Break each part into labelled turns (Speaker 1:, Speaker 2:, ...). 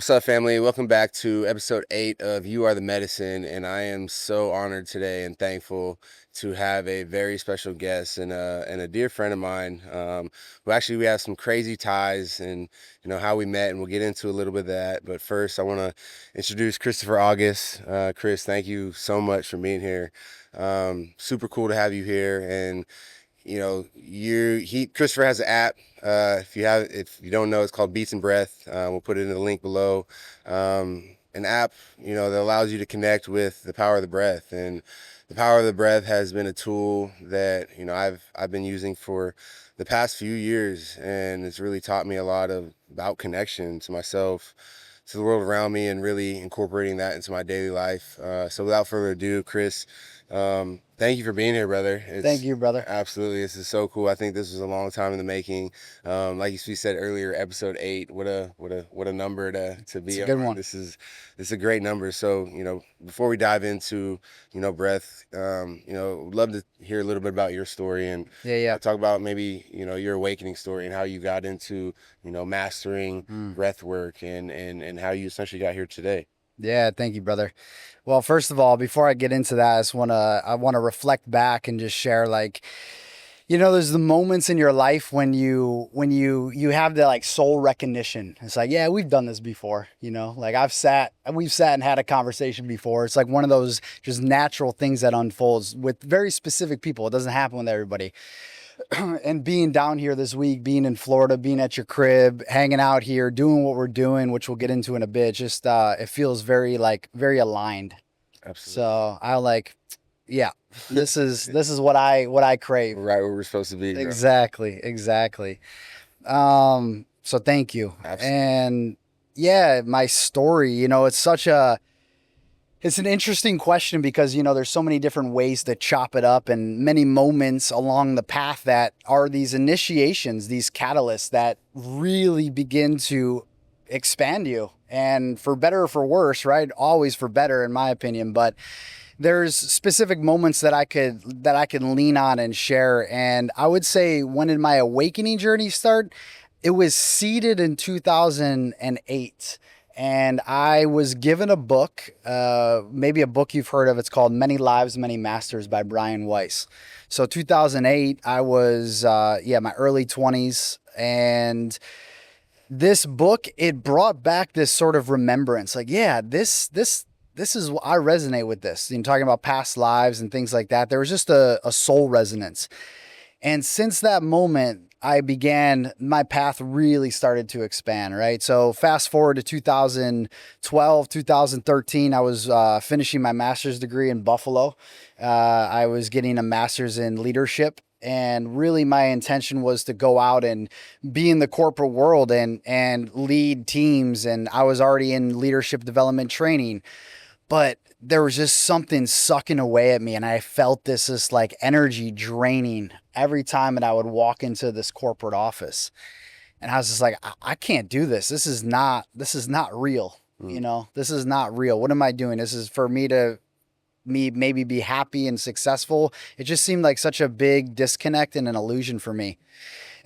Speaker 1: What's up, family? Welcome back to episode 8 of You Are the Medicine. And I am so honored today and thankful to have a very special guest and a dear friend of mine who actually we have some crazy ties and how we met, and we'll get into a little bit of that. But first, I want to introduce Christopher August. Chris, thank you so much for being here. Super cool to have you here. And Christopher has an app. If you don't know, it's called Beats and Breath. We'll put it in the link below. An app, that allows you to connect with the power of the breath. And the power of the breath has been a tool that, I've been using for the past few years, and it's really taught me a lot about connection to myself, to the world around me, and really incorporating that into my daily life. So without further ado, Chris, thank you for being here, brother.
Speaker 2: Thank you, brother.
Speaker 1: Absolutely, this is so cool. I think this was a long time in the making. Like we said earlier, episode 8. What a number to be
Speaker 2: It's a good
Speaker 1: on.
Speaker 2: one.
Speaker 1: This is a great number. So before we dive into breath, would love to hear a little bit about your story and
Speaker 2: Yeah.
Speaker 1: talk about maybe your awakening story and how you got into mastering breath work and how you essentially got here today.
Speaker 2: Yeah, thank you, brother. Well, first of all, before I get into that, I wanna reflect back and just share, like, there's the moments in your life when you have the, like, soul recognition. It's like, yeah, we've done this before, like we've sat and had a conversation before. It's like one of those just natural things that unfolds with very specific people. It doesn't happen with everybody. And being down here this week, being in Florida, being at your crib, hanging out here, doing what we're doing, which we'll get into in a bit, just it feels very aligned.
Speaker 1: Absolutely.
Speaker 2: So yeah, this is what I crave.
Speaker 1: Right where we're supposed to be. Bro.
Speaker 2: Exactly. So thank you.
Speaker 1: Absolutely.
Speaker 2: And yeah, my story, it's an interesting question because, there's so many different ways to chop it up, and many moments along the path that are these initiations, these catalysts that really begin to expand you, and for better or for worse, right? Always for better, in my opinion. But there's specific moments that I can lean on and share. And I would say, when did my awakening journey start? It was seeded in 2008. And I was given a book, maybe a book you've heard of. It's called Many Lives, Many Masters by Brian Weiss. So 2008, I was, my early 20s. And this book, it brought back this sort of remembrance. Like, yeah, this is, I resonate with this. Talking about past lives and things like that. There was just a soul resonance. And since that moment, my path really started to expand, right? So fast forward to 2012, 2013, I was finishing my master's degree in Buffalo. I was getting a master's in leadership. And really my intention was to go out and be in the corporate world and lead teams. And I was already in leadership development training. But there was just something sucking away at me, and I felt this like energy draining every time that I would walk into this corporate office. And I was just like, I can't do this. This is not real. This is not real. What am I doing? This is for me maybe be happy and successful. It just seemed like such a big disconnect and an illusion for me.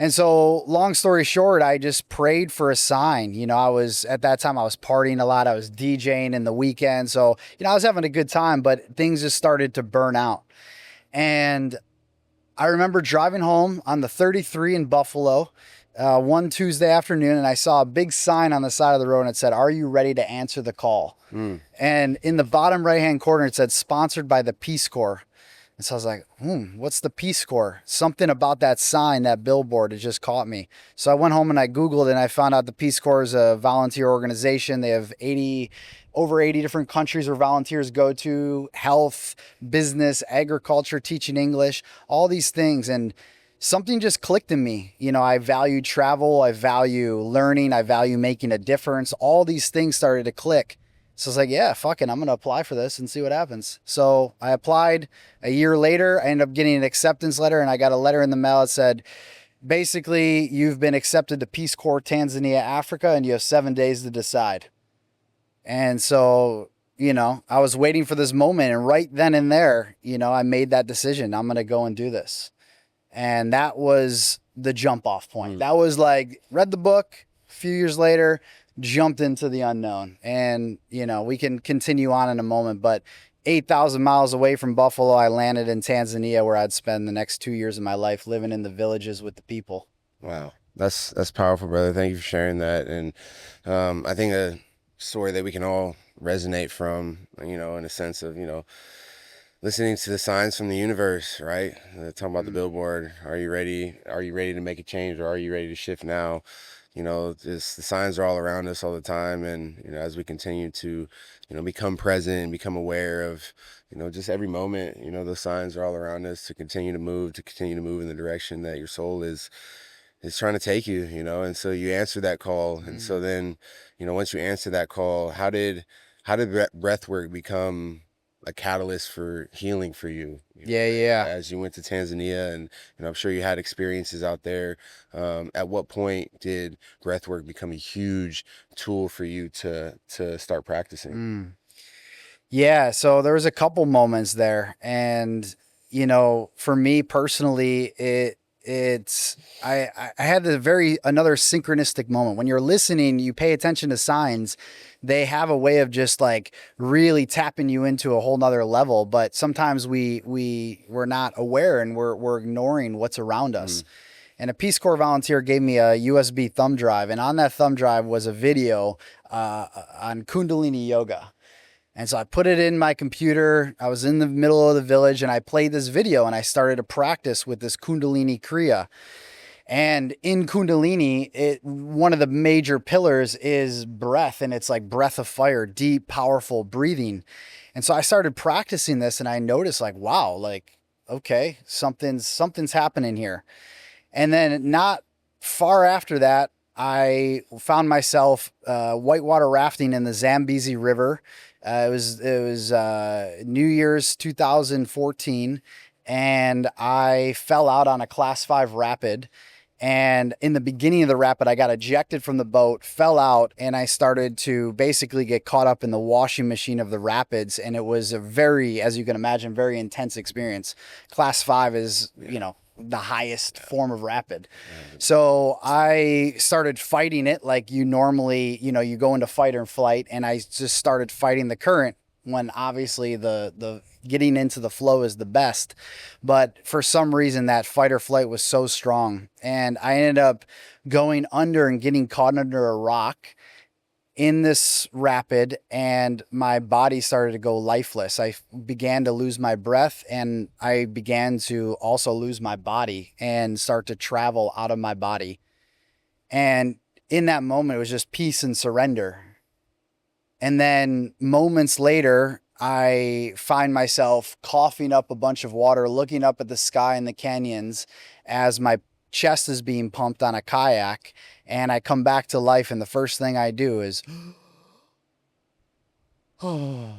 Speaker 2: And so, long story short, I just prayed for a sign. At that time, I was partying a lot. I was DJing in the weekend. So, I was having a good time, but things just started to burn out. And I remember driving home on the 33 in Buffalo one Tuesday afternoon, and I saw a big sign on the side of the road, and it said, "Are you ready to answer the call?" And in the bottom right-hand corner, it said, "Sponsored by the Peace Corps." And so I was like, what's the Peace Corps? Something about that sign, that billboard, it just caught me. So I went home and I Googled, and I found out the Peace Corps is a volunteer organization. They have over 80 different countries where volunteers go to: health, business, agriculture, teaching English, all these things. And something just clicked in me. I value travel, I value learning, I value making a difference. All these things started to click. So I was like, yeah, fuck it, I'm going to apply for this and see what happens. So I applied. A year later, I ended up getting an acceptance letter, and I got a letter in the mail that said, basically, you've been accepted to Peace Corps Tanzania, Africa, and you have 7 days to decide. And so, I was waiting for this moment, and right then and there, I made that decision. I'm going to go and do this. And that was the jump off point. That was like, read the book. A few years later, jumped into the unknown. And, you know, we can continue on in a moment, but 8,000 miles away from Buffalo, I landed in Tanzania where I'd spend the next 2 years of my life living in the villages with the people.
Speaker 1: Wow, that's powerful, brother. Thank you for sharing that. And I think a story that we can all resonate from, in a sense of, listening to the signs from the universe, right? Talking about the
Speaker 2: Mm.
Speaker 1: billboard. Are you ready? Are you ready to make a change, or are you ready to shift now? Just the signs are all around us all the time, and as we continue to, become present and become aware of, just every moment, those signs are all around us to continue to move in the direction that your soul is trying to take you, and so you answer that call. And so
Speaker 2: Mm.
Speaker 1: then, once you answer that call, how did breath work become a catalyst for healing for you,
Speaker 2: Yeah, yeah.
Speaker 1: as you went to Tanzania? And I'm sure you had experiences out there. At what point did breath work become a huge tool for you to start practicing?
Speaker 2: Mm. Yeah, so there was a couple moments there, and you know, for me personally, it's I had a very another synchronistic moment. When you're listening, you pay attention to signs. They have a way of just like really tapping you into a whole nother level. But sometimes we're not aware and we're ignoring what's around
Speaker 1: Mm.
Speaker 2: us. And a Peace Corps volunteer gave me a USB thumb drive, and on that thumb drive was a video on Kundalini yoga. And so I put it in my computer. I was in the middle of the village and I played this video and I started to practice with this Kundalini Kriya. And in Kundalini, one of the major pillars is breath, and it's like breath of fire, deep, powerful breathing. And so I started practicing this and I noticed like, wow, like, okay, something's happening here. And then not far after that, I found myself whitewater rafting in the Zambezi River. It was New Year's 2014, and I fell out on a class 5 rapid. And in the beginning of the rapid, I got ejected from the boat, fell out, and I started to basically get caught up in the washing machine of the rapids. And it was a very, as you can imagine, very intense experience. Class 5 is, you
Speaker 1: Yeah.
Speaker 2: know, the highest
Speaker 1: Yeah.
Speaker 2: form of rapid.
Speaker 1: Yeah.
Speaker 2: So I started fighting it like you normally, you know, you go into fight or flight, and I just started fighting the current when obviously the getting into the flow is the best. But for some reason that fight or flight was so strong, and I ended up going under and getting caught under a rock in this rapid, and my body started to go lifeless. I began to lose my breath, and I began to also lose my body and start to travel out of my body. And in that moment, it was just peace and surrender. And then moments later, I find myself coughing up a bunch of water, looking up at the sky and the canyons as my chest is being pumped on a kayak. And I come back to life, and the first thing I do is, and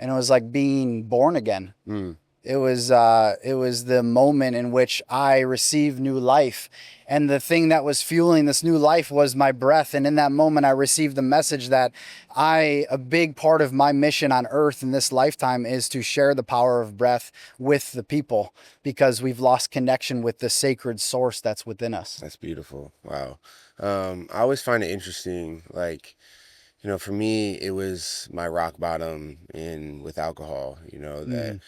Speaker 2: it was like being born again.
Speaker 1: Mm.
Speaker 2: It was the moment in which I received new life. And the thing that was fueling this new life was my breath. And in that moment I received the message that a big part of my mission on earth in this lifetime is to share the power of breath with the people, because we've lost connection with the sacred source that's within us.
Speaker 1: That's beautiful. Wow. I always find it interesting, like, for me, it was my rock bottom in with alcohol, that,
Speaker 2: Mm.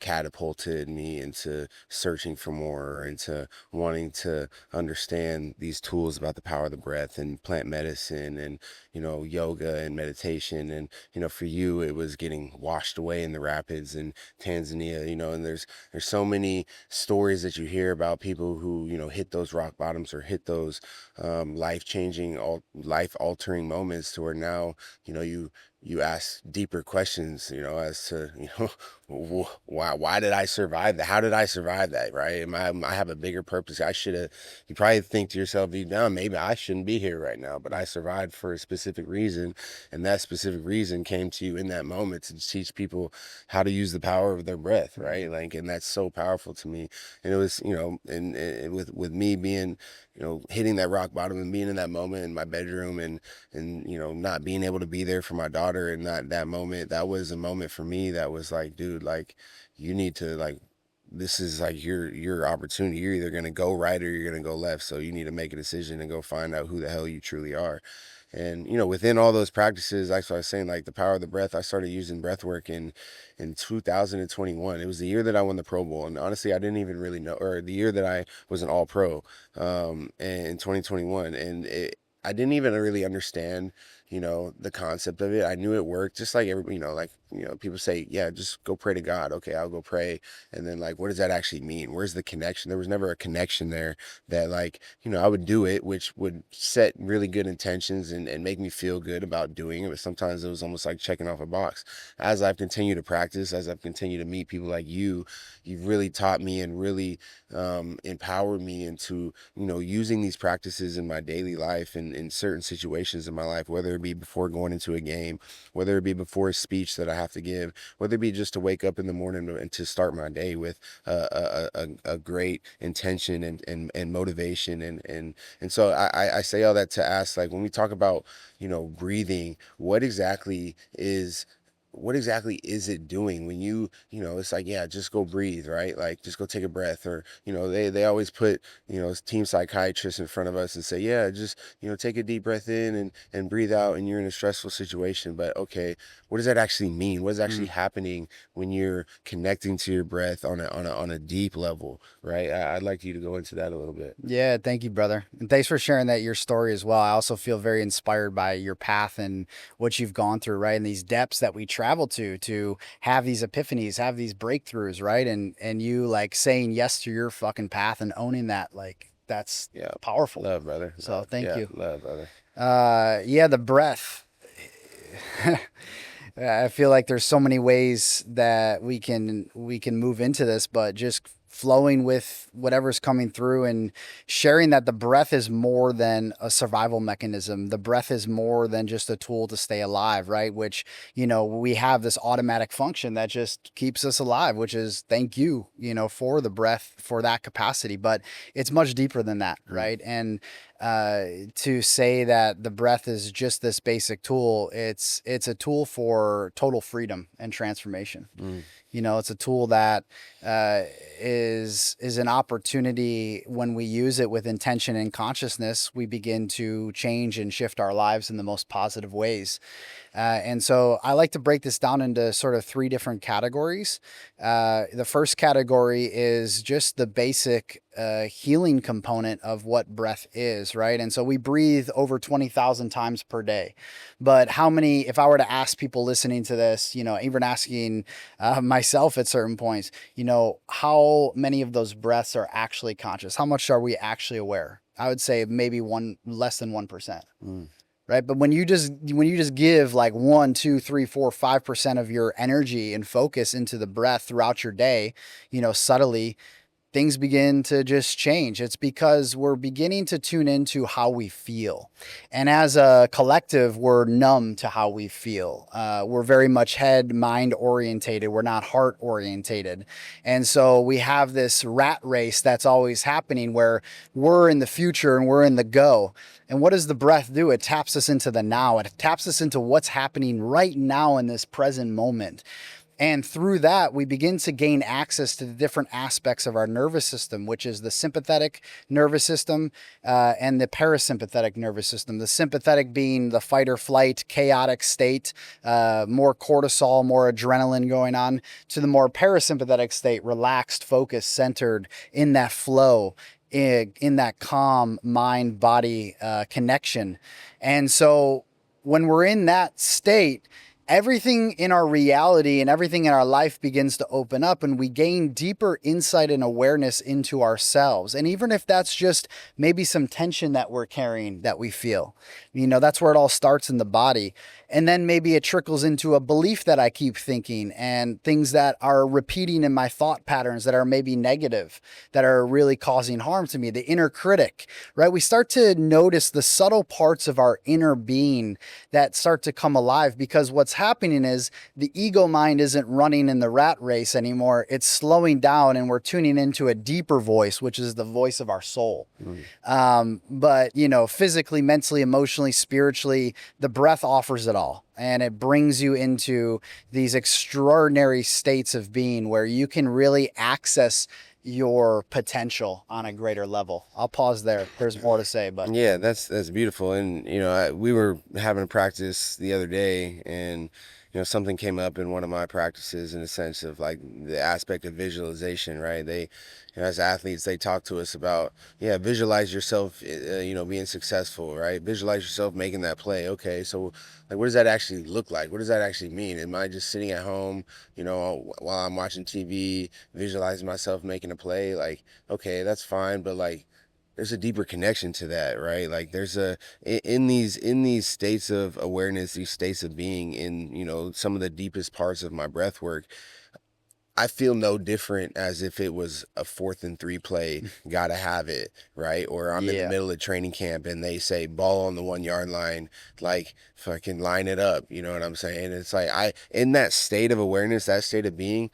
Speaker 1: catapulted me into searching for more, into wanting to understand these tools about the power of the breath and plant medicine and, yoga and meditation. And, for you, it was getting washed away in the rapids in Tanzania, and there's so many stories that you hear about people who, hit those rock bottoms or hit those life changing, life altering moments to where now, you ask deeper questions, as to, why did I survive that? How did I survive that? Right? I have a bigger purpose. You probably think to yourself deep down, maybe I shouldn't be here right now, but I survived for a specific reason. And that specific reason came to you in that moment to teach people how to use the power of their breath. Right. Like, and that's so powerful to me. And it was, and with me being, hitting that rock bottom and being in that moment in my bedroom and not being able to be there for my daughter and that moment, that was a moment for me that was like, dude, like, you need to, like, this is like your opportunity. You're either going to go right or you're going to go left, so you need to make a decision and go find out who the hell you truly are. And within all those practices, like, so I was saying, like, the power of the breath, I started using breath work in 2021. It was the year that I won the Pro Bowl, and honestly, I didn't even really know, or the year that I was an All Pro, in 2021, and I didn't even really understand, the concept of it. I knew it worked, just like everybody, like, people say, yeah, just go pray to God. Okay, I'll go pray. And then, like, what does that actually mean? Where's the connection? There was never a connection there that, like, I would do it, which would set really good intentions and make me feel good about doing it. But sometimes it was almost like checking off a box. As I've continued to practice, as I've continued to meet people like you've really taught me and really empowered me into, using these practices in my daily life and in certain situations in my life, whether it be before going into a game, whether it be before a speech that I have to give, whether it be just to wake up in the morning and to start my day with a great intention and motivation. And so I say all that to ask, like, when we talk about, breathing, what exactly is it doing when it's like, yeah, just go breathe, right? Like, just go take a breath. Or, they always put, team psychiatrists in front of us and say, yeah, just, take a deep breath in and breathe out, and you're in a stressful situation. But okay, what does that actually mean? What is actually
Speaker 2: Mm.
Speaker 1: happening when you're connecting to your breath on a deep level, right? I'd like you to go into that a little bit.
Speaker 2: Yeah, thank you, brother. And thanks for sharing that your story as well. I also feel very inspired by your path and what you've gone through, right? And these depths that we travel to have these epiphanies, have these breakthroughs, right? And you like saying yes to your fucking path and owning that, like that's
Speaker 1: Yeah.
Speaker 2: powerful.
Speaker 1: Love, brother.
Speaker 2: So thank
Speaker 1: Yeah,
Speaker 2: you.
Speaker 1: love, brother.
Speaker 2: Yeah, the breath. I feel like there's so many ways that we can move into this, but just flowing with whatever's coming through and sharing that the breath is more than a survival mechanism. The breath is more than just a tool to stay alive, right? Which, we have this automatic function that just keeps us alive, which is thank you, for the breath, for that capacity. But it's much deeper than that,
Speaker 1: Mm,
Speaker 2: right? And to say that the breath is just this basic tool, it's a tool for total freedom and transformation.
Speaker 1: mm,
Speaker 2: It's a tool that is an opportunity. When we use it with intention and consciousness, we begin to change and shift our lives in the most positive ways. And so I like to break this down into sort of three different categories. The first category is just the basic healing component of what breath is, right? And so we breathe over 20,000 times per day. But how many, if I were to ask people listening to this, even asking myself at certain points, how many of those breaths are actually conscious? How much are we actually aware? I would say maybe less than 1%.
Speaker 1: mm.
Speaker 2: Right. But when you just give like 1, 2, 3, 4, 5% of your energy and focus into the breath throughout your day, subtly, things begin to just change. It's because we're beginning to tune into how we feel. And as a collective, we're numb to how we feel. We're very much head, mind orientated. We're not heart orientated. And so we have this rat race that's always happening where we're in the future and we're in the go. And what does the breath do? It taps us into the now. It taps us into what's happening right now in this present moment. And through that, we begin to gain access to the different aspects of our nervous system, which is the sympathetic nervous system and the parasympathetic nervous system. The sympathetic being the fight or flight, chaotic state, more cortisol, more adrenaline going on, to the more parasympathetic state, relaxed, focused, centered in that flow. In that calm mind body connection. And so when we're in that state, everything in our reality and everything in our life begins to open up, and we gain deeper insight and awareness into ourselves. And even if that's just maybe some tension that we're carrying that we feel, that's where it all starts in the body. And then maybe it trickles into a belief that I keep thinking and things that are repeating in my thought patterns that are maybe negative, that are really causing harm to me, the inner critic, right? We start to notice the subtle parts of our inner being that start to come alive, because what's happening is the ego mind isn't running in the rat race anymore. It's slowing down and we're tuning into a deeper voice, which is the voice of our soul.
Speaker 1: Mm.
Speaker 2: But physically, mentally, emotionally, spiritually, the breath offers it all. And it brings you into these extraordinary states of being where you can really access your potential on a greater level. I'll pause there. There's more to say, but
Speaker 1: Yeah, that's beautiful. And we were having a practice the other day, and something came up in one of my practices in the sense of like the aspect of visualization, right? As athletes, they talk to us about, yeah, visualize yourself, being successful, right? Visualize yourself making that play. Okay, so like, what does that actually look like? What does that actually mean? Am I just sitting at home, while I'm watching TV, visualizing myself making a play? Like, okay, that's fine, but like, there's a deeper connection to that, right? Like there's in these states of awareness, these states of being, in some of the deepest parts of my breath work, I feel no different as if it was a 4th and 3 play, gotta have it, right? Or I'm in the
Speaker 2: yeah.
Speaker 1: middle of training camp and they say ball on the 1 yard line, like fucking line it up, you know what I'm saying? It's like, in that state of awareness, that state of being,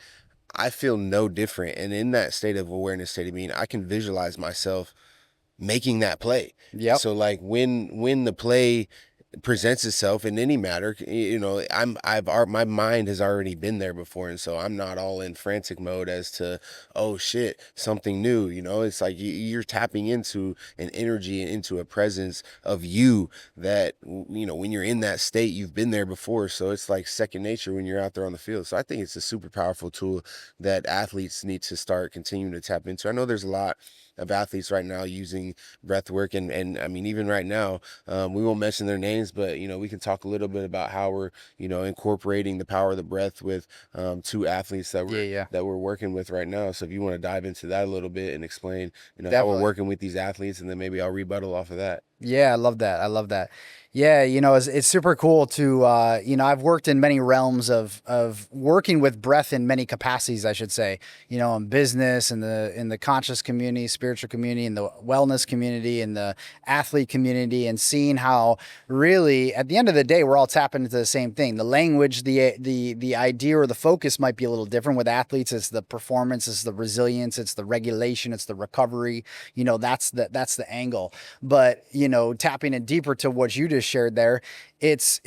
Speaker 1: I feel no different. And in that state of awareness, state of being, I can visualize myself making that play.
Speaker 2: Yep.
Speaker 1: So like when the play presents itself in any matter, my mind has already been there before, and so I'm not all in frantic mode as to, oh shit, something new. It's like you're tapping into an energy and into a presence of you that, when you're in that state, you've been there before, so it's like second nature when you're out there on the field. So I think it's a super powerful tool that athletes need to start continuing to tap into. I know there's a lot of athletes right now using breath work, and I mean, even right now, we won't mention their names, but we can talk a little bit about how we're incorporating the power of the breath with 2 athletes that
Speaker 2: Yeah,
Speaker 1: we're
Speaker 2: yeah.
Speaker 1: that we're working with right now. So if you want to dive into that a little bit and explain how we're
Speaker 2: Definitely.
Speaker 1: working with these athletes, and then maybe I'll rebuttal off of that.
Speaker 2: Yeah, I love that. I love that. Yeah, it's super cool to I've worked in many realms of working with breath in many capacities, I should say. In business, in the conscious community, spiritual community, in the wellness community, in the athlete community, and seeing how really at the end of the day we're all tapping into the same thing. The language, the idea or the focus might be a little different. With athletes, it's the performance, it's the resilience, it's the regulation, it's the recovery. That's the angle. But tapping in deeper to what you just shared there, it's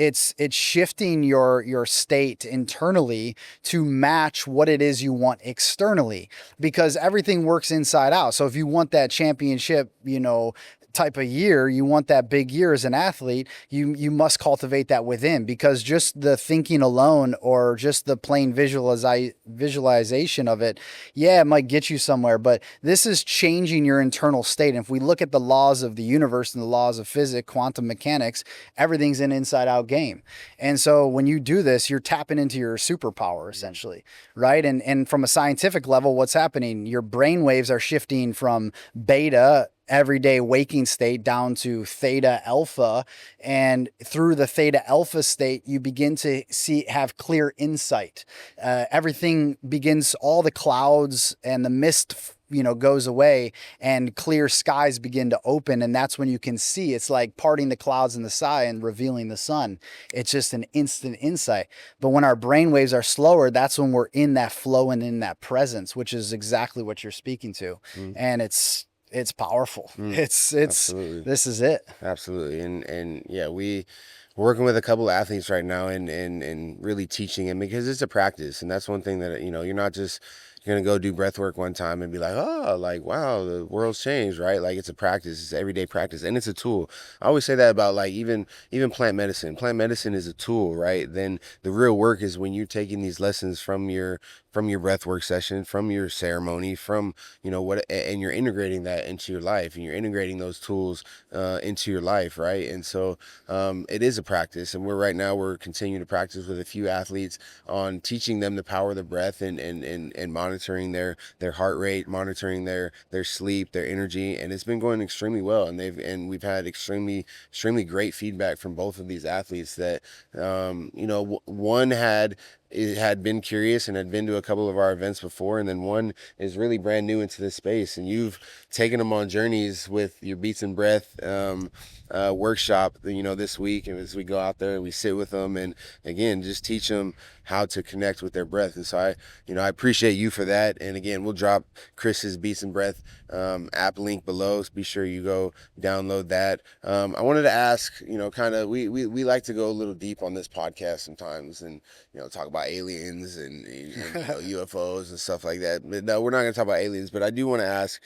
Speaker 2: shifting your state internally to match what it is you want externally, because everything works inside out. So if you want that championship, type of year, you want that big year as an athlete, you must cultivate that within, because just the thinking alone or just the plain visualization of it, yeah, it might get you somewhere, but this is changing your internal state. And if we look at the laws of the universe and the laws of physics, quantum mechanics, everything's an inside out game. And so when you do this, you're tapping into your superpower essentially, right? And from a scientific level, what's happening? Your brain waves are shifting from beta everyday waking state down to theta alpha, and through the theta alpha state you begin to have clear insight. Everything begins, all the clouds and the mist goes away, and clear skies begin to open, and that's when you can see. It's like parting the clouds in the sky and revealing the sun. It's just an instant insight. But when our brain waves are slower, that's when we're in that flow and in that presence, which is exactly what you're speaking to.
Speaker 1: Mm,
Speaker 2: And it's powerful.
Speaker 1: mm,
Speaker 2: It's
Speaker 1: absolutely.
Speaker 2: this is it.
Speaker 1: Absolutely. And yeah, we're working with a couple of athletes right now, and really teaching them, because it's a practice. And that's one thing that, you're not just going to go do breath work one time and be like, oh, like, wow, the world's changed, right? Like, it's a practice, it's everyday practice, and it's a tool. I always say that about like even plant medicine. Plant medicine is a tool, right? Then the real work is when you're taking these lessons from your breath work session, from your ceremony, from what, and you're integrating that into your life, and you're integrating those tools into your life, right? And so it is a practice, and we're continuing to practice with a few athletes on teaching them the power of the breath, and monitoring their heart rate, monitoring their sleep, their energy, and it's been going extremely well. And we've had extremely great feedback from both of these athletes that one had had been curious and had been to a couple of our events before, and then one is really brand new into this space, and you've taken them on journeys with your Beats and Breath workshop, this week, and as we go out there and we sit with them, and again, just teach them how to connect with their breath. And so I appreciate you for that. And again, we'll drop Chris's Beats and Breath app link below, so be sure you go download that. I wanted to ask, kind of, we like to go a little deep on this podcast sometimes, and talk about aliens and UFOs and stuff like that. But no, we're not going to talk about aliens. But I do want to ask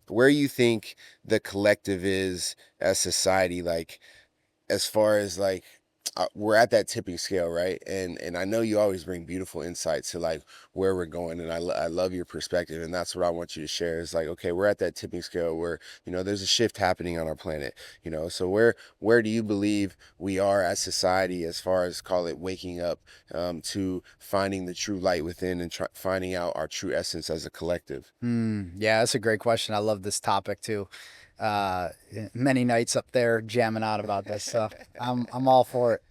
Speaker 1: where you think the collective is as society, like as far as like we're at that tipping scale, right? And I know you always bring beautiful insights to like where we're going, and I love your perspective, and that's what I want you to share. Is like, okay, we're at that tipping scale where there's a shift happening on our planet. So where do you believe we are as society, as far as, call it, waking up to finding the true light within, and finding out our true essence as a collective?
Speaker 2: Yeah, that's a great question. I love this topic too. Uh, Many nights up there jamming out about this, so I'm all for it.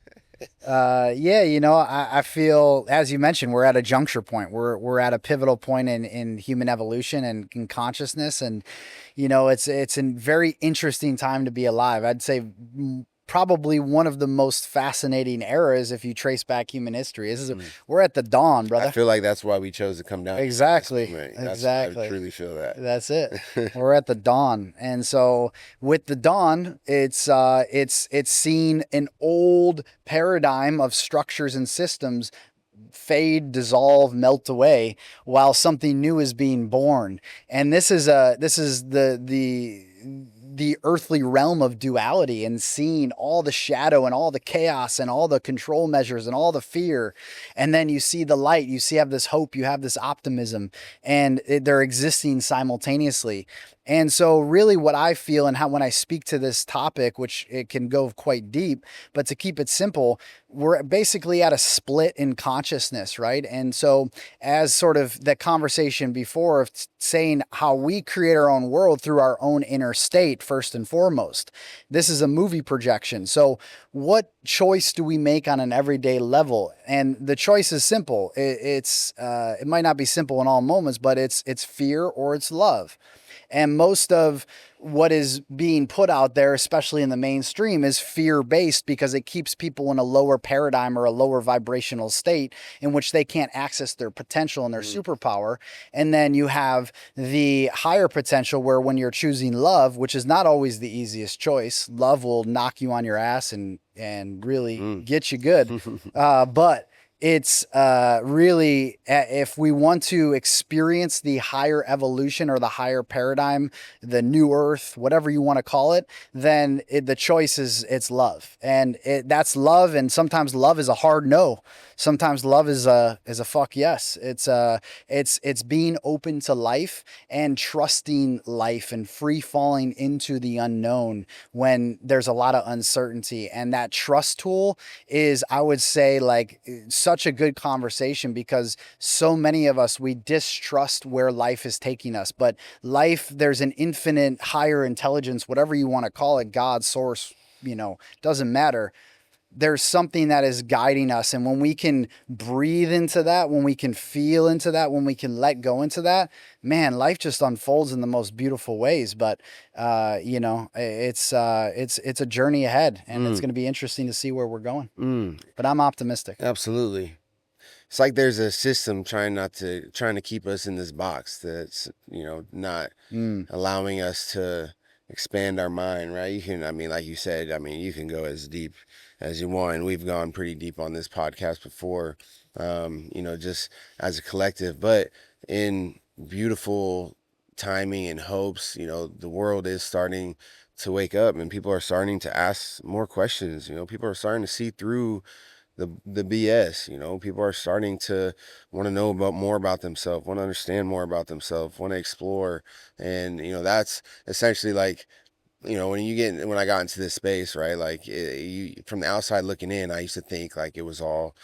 Speaker 2: Yeah, I feel, as you mentioned, we're at a juncture point. We're at a pivotal point in human evolution and in consciousness, and it's a very interesting time to be alive. I'd say probably one of the most fascinating eras if you trace back human history. We're at the dawn,
Speaker 1: I
Speaker 2: brother.
Speaker 1: feel like that's why we chose to come down here.
Speaker 2: Exactly.
Speaker 1: Right. I
Speaker 2: Exactly.
Speaker 1: truly feel that.
Speaker 2: That's it. We're at the dawn. And so with the dawn, it's seen an old paradigm of structures and systems fade, dissolve, melt away while something new is being born. And this is the earthly realm of duality, and seeing all the shadow and all the chaos and all the control measures and all the fear. And then you see the light, you have this hope, you have this optimism, and they're existing simultaneously. And so really what I feel, and how when I speak to this topic, which it can go quite deep, but to keep it simple, we're basically at a split in consciousness, right? And so, as sort of the conversation before of saying how we create our own world through our own inner state, first and foremost, this is a movie projection. So what choice do we make on an everyday level? And the choice is simple. It might not be simple in all moments, but it's fear or it's love. And most of what is being put out there, especially in the mainstream, is fear based because it keeps people in a lower paradigm or a lower vibrational state in which they can't access their potential and their superpower. And then you have the higher potential where, when you're choosing love, which is not always the easiest choice, love will knock you on your ass and really get you good. But it's really, if we want to experience the higher evolution or the higher paradigm, the new earth, whatever you want to call it, then the choice is it's love, and that's love. And sometimes love is a hard no. Sometimes love is a fuck yes. It's being open to life and trusting life and free falling into the unknown when there's a lot of uncertainty. And that trust tool is, I would say, like, such a good conversation, because so many of us, we distrust where life is taking us. But life, there's an infinite higher intelligence, whatever you want to call it, God, source, doesn't matter. There's something that is guiding us. And when we can breathe into that, when we can feel into that, when we can let go into that, man, life just unfolds in the most beautiful ways. But it's a journey ahead, and it's going to be interesting to see where we're going. But I'm optimistic.
Speaker 1: Absolutely. It's like there's a system trying to keep us in this box that's not allowing us to expand our mind, right? I mean, like you said, I mean, you can go as deep as you want, and we've gone pretty deep on this podcast before, just as a collective, but in beautiful timing and hopes, the world is starting to wake up, and people are starting to ask more questions. People are starting to see through the BS. People are starting to want to know more about themselves, want to understand more about themselves, want to explore. And that's essentially like, when I got into this space, right? Like, from the outside looking in, I used to think like it was all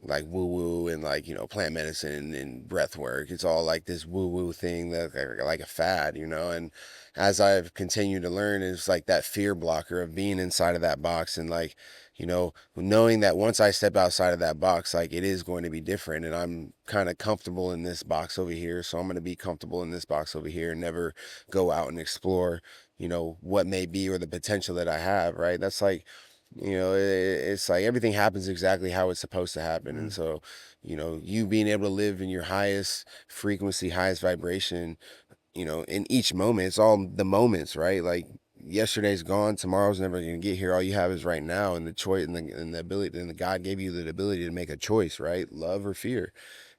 Speaker 1: like woo woo and like plant medicine and breath work. It's all like this woo woo thing that like a fad, and as I've continued to learn, it's like that fear blocker of being inside of that box, and like knowing that once I step outside of that box, like it is going to be different, and I'm kind of comfortable in this box over here, so I'm going to be comfortable in this box over here and never go out and explore what may be or the potential that I have, right? That's like it's like everything happens exactly how it's supposed to happen. And
Speaker 2: Mm.
Speaker 1: so, you being able to live in your highest frequency, highest vibration, in each moment, it's all the moments, right? Like yesterday's gone, tomorrow's never going to get here. All you have is right now, and the choice and the ability, and the God gave you the ability to make a choice, right? Love or fear.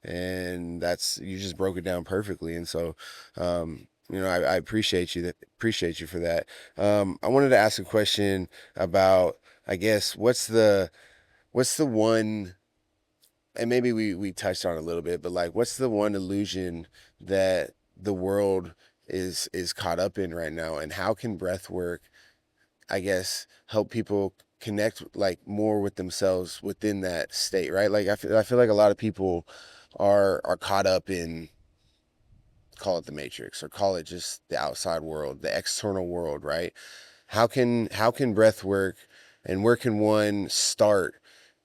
Speaker 1: And that's, you just broke it down perfectly. And so, I appreciate you for that. I wanted to ask a question about, I guess, what's the one, and maybe we touched on it a little bit, but like what's the one illusion that the world is caught up in right now, and how can breath work, I guess, help people connect like more with themselves within that state, right? Like I feel like a lot of people are caught up in, call it the matrix or call it just the outside world, the external world, right? How can breath work, and where can one start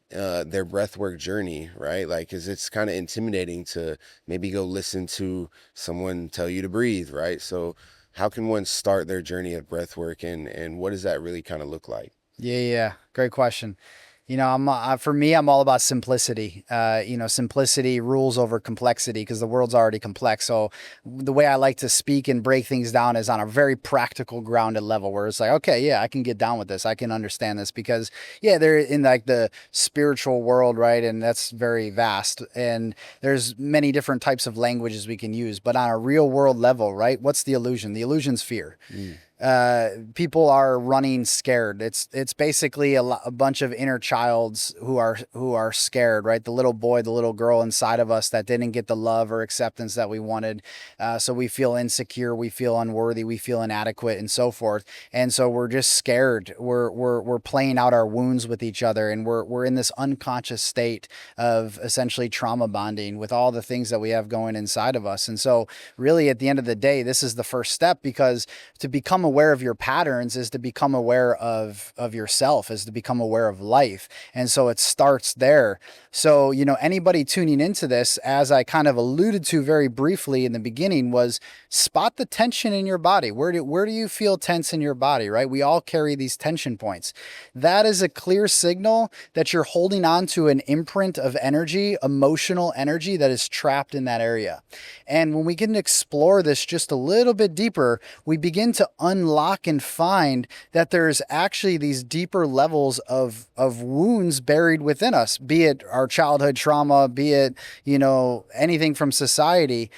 Speaker 1: their breathwork journey, right? Like, cause it's kind of intimidating to maybe go listen to someone tell you to breathe, right? So how can one start their journey of breathwork, and what does that really kind of look like?
Speaker 2: Yeah, yeah, great question. For me, I'm all about simplicity. Simplicity rules over complexity because the world's already complex. So the way I like to speak and break things down is on a very practical, grounded level where it's like, okay, yeah, I can get down with this. I can understand this because, yeah, they're in like the spiritual world, right? And that's very vast. And there's many different types of languages we can use. But on a real world level, right? What's the illusion? The illusion's fear.
Speaker 1: Mm,
Speaker 2: People are running scared. It's basically a bunch of inner childs who are scared, right? The little boy, the little girl inside of us that didn't get the love or acceptance that we wanted. So we feel insecure, we feel unworthy, we feel inadequate, and so forth. And so we're just scared. We're playing out our wounds with each other, and we're in this unconscious state of essentially trauma bonding with all the things that we have going inside of us. And so, really, at the end of the day, this is the first step because to become aware of your patterns is to become aware of yourself, is to become aware of life. And so it starts there. So, anybody tuning into this, as I kind of alluded to very briefly in the beginning, was spot the tension in your body. Where do you feel tense in your body, right? We all carry these tension points. That is a clear signal that you're holding on to an imprint of energy, emotional energy that is trapped in that area. And when we can explore this just a little bit deeper, we begin to unlock and find that there's actually these deeper levels of wounds buried within us, be it our childhood trauma, be it, anything from society.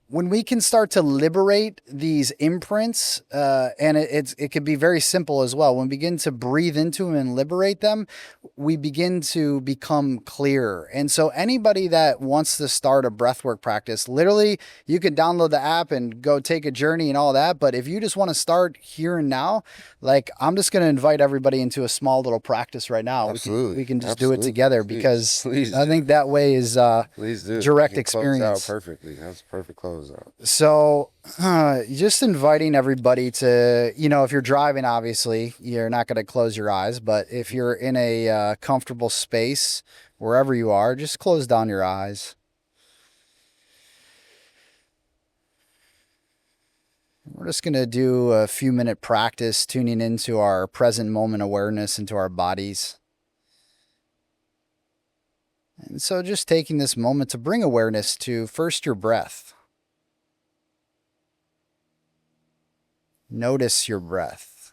Speaker 2: When we can start to liberate these imprints, and it can be very simple as well. When we begin to breathe into them and liberate them, we begin to become clearer. And so, anybody that wants to start a breathwork practice, literally, you can download the app and go take a journey and all that. But if you just want to start here and now, like I'm just going to invite everybody into a small little practice right now. We can
Speaker 1: absolutely,
Speaker 2: we can just do it
Speaker 1: absolutely.
Speaker 2: together
Speaker 1: Please,
Speaker 2: because
Speaker 1: please
Speaker 2: I
Speaker 1: do.
Speaker 2: think that way is
Speaker 1: Please do. You
Speaker 2: direct
Speaker 1: can close out
Speaker 2: experience.
Speaker 1: perfectly. That's a perfect close out.
Speaker 2: So, just inviting everybody to, if you're driving, obviously, you're not going to close your eyes, but if you're in a comfortable space, wherever you are, just close down your eyes. We're just going to do a few minute practice tuning into our present moment awareness into our bodies. And so, just taking this moment to bring awareness to first your breath. Notice your breath,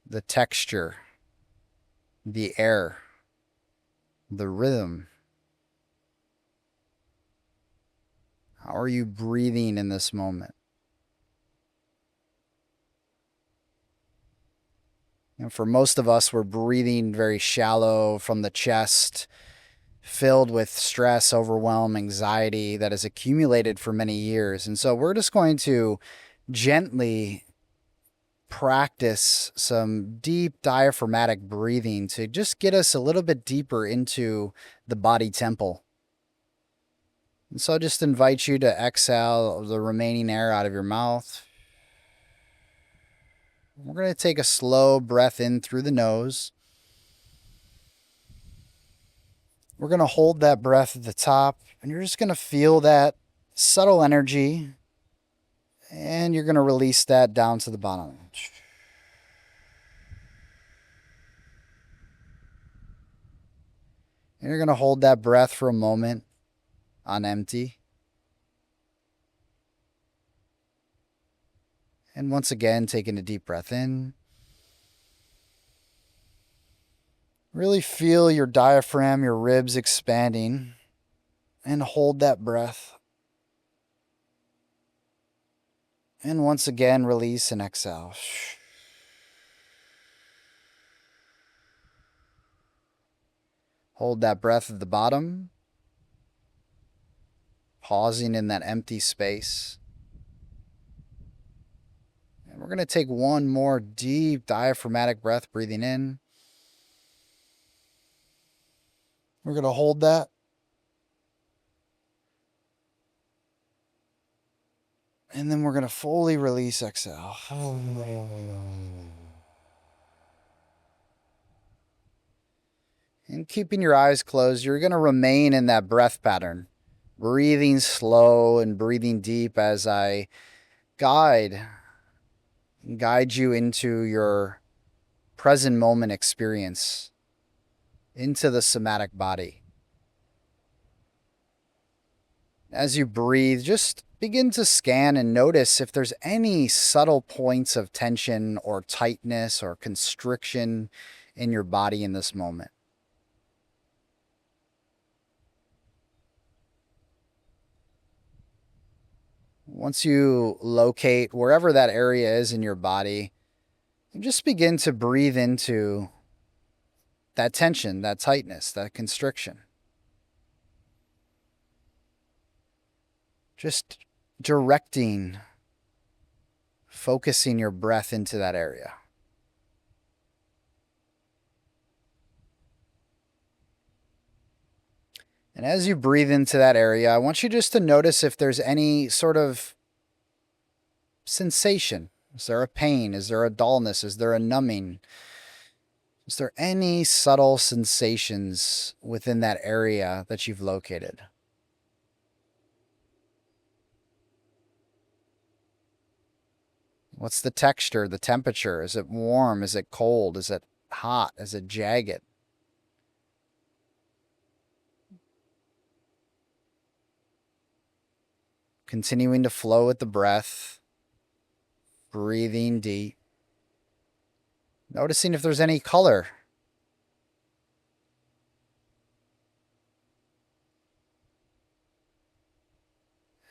Speaker 2: the texture, the air, the rhythm. How are you breathing in this moment? For most of us, we're breathing very shallow from the chest, filled with stress, overwhelm, anxiety that has accumulated for many years. And so we're just going to gently practice some deep diaphragmatic breathing to just get us a little bit deeper into the body temple. And so I just invite you to exhale the remaining air out of your mouth. We're going to take a slow breath in through the nose. We're going to hold that breath at the top, and you're just going to feel that subtle energy, and you're going to release that down to the bottom. And you're going to hold that breath for a moment on empty. And once again, taking a deep breath in. Really feel your diaphragm, your ribs expanding, and hold that breath. And once again, release and exhale. Hold that breath at the bottom, pausing in that empty space. And we're going to take one more deep diaphragmatic breath, breathing in. We're going to hold that. And then we're going to fully release, exhale. And keeping your eyes closed, you're going to remain in that breath pattern, breathing slow and breathing deep as I guide you into your present moment experience, into the somatic body. As you breathe, just begin to scan and notice if there's any subtle points of tension or tightness or constriction in your body in this moment. Once you locate wherever that area is in your body, just begin to breathe into that tension, that tightness, that constriction. Just directing, focusing your breath into that area. And as you breathe into that area, I want you just to notice if there's any sort of sensation. Is there a pain? Is there a dullness? Is there a numbing? Is there any subtle sensations within that area that you've located? What's the texture, the temperature? Is it warm? Is it cold? Is it hot? Is it jagged? Continuing to flow with the breath, breathing deep. Noticing if there's any color.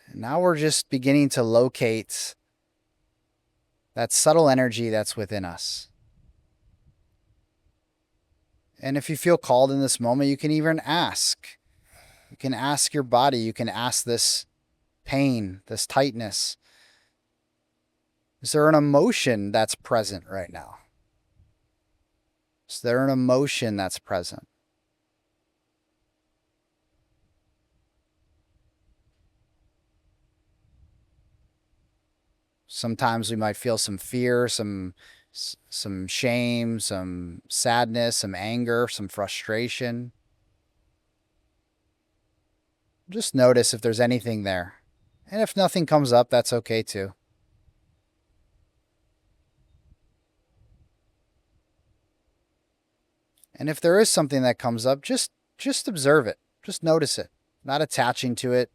Speaker 2: And now we're just beginning to locate that subtle energy that's within us. And if you feel called in this moment, you can even ask. You can ask your body, you can ask this pain, this tightness. Is there an emotion that's present right now? Is there an emotion that's present? Sometimes we might feel some fear, some shame, some sadness, some anger, some frustration. Just notice if there's anything there. And if nothing comes up, that's okay too. And if there is something that comes up, just observe it. Just notice it. Not attaching to it.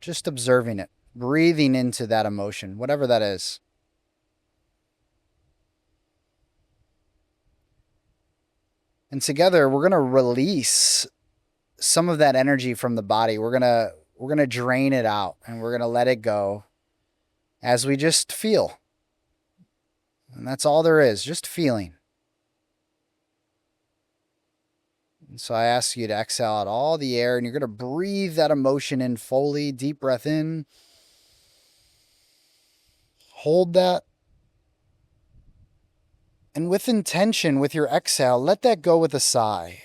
Speaker 2: Just observing it. Breathing into that emotion, whatever that is. And together, we're going to release some of that energy from the body. We're going to drain it out and we're going to let it go as we just feel. And that's all there is, just feeling. And so I ask you to exhale out all the air and you're going to breathe that emotion in fully. Deep breath in. Hold that. And with intention, with your exhale, let that go with a sigh.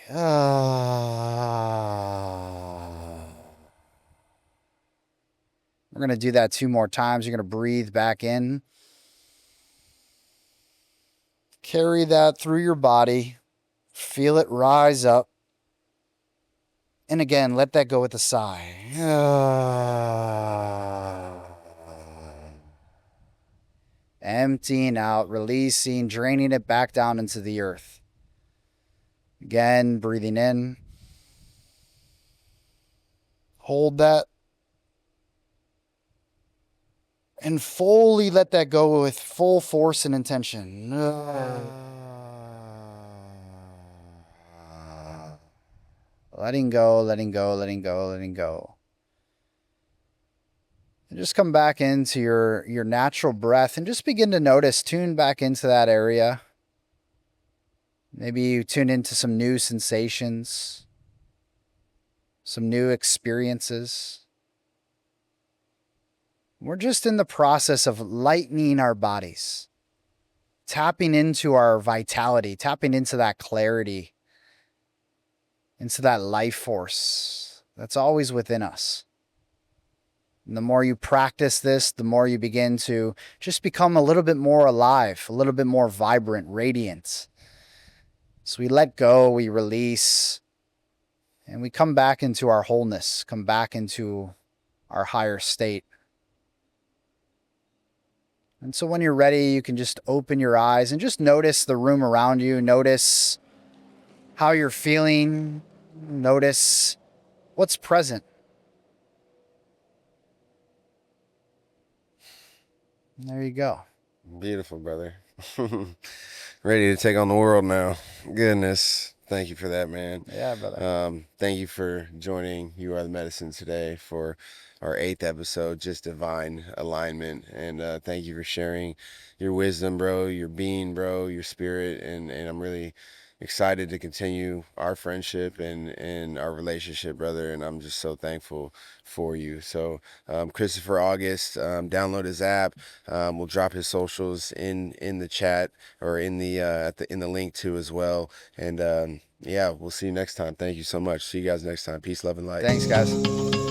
Speaker 2: We're going to do that 2 more times. You're going to breathe back in. Carry that through your body. Feel it rise up. And again, let that go with a sigh. Emptying out, releasing, draining it back down into the earth. Again, breathing in. Hold that. And fully let that go with full force and intention. Letting go, letting go, letting go, letting go. And just come back into your natural breath and just begin to notice, tune back into that area. Maybe you tune into some new sensations, some new experiences. We're just in the process of lightening our bodies, tapping into our vitality, tapping into that clarity, into that life force that's always within us. And the more you practice this, the more you begin to just become a little bit more alive, a little bit more vibrant, radiant. So we let go, we release, and we come back into our wholeness, come back into our higher state. And so when you're ready, you can just open your eyes and just notice the room around you. Notice how you're feeling. Notice what's present. And there you go.
Speaker 1: Beautiful, brother. Ready to take on the world now. Goodness. Thank you for that, man.
Speaker 2: Yeah, brother.
Speaker 1: Thank you for joining You Are the Medicine today for our 8th episode, Just Divine Alignment. And thank you for sharing your wisdom, bro, your being, bro, your spirit. And I'm really excited to continue our friendship and our relationship, brother. And I'm just so thankful for you. So Christopher August, download his app. We'll drop his socials in the chat or in the in the link too as well. And yeah, we'll see you next time. Thank you so much. See you guys next time. Peace, love, and light.
Speaker 2: Thanks, guys.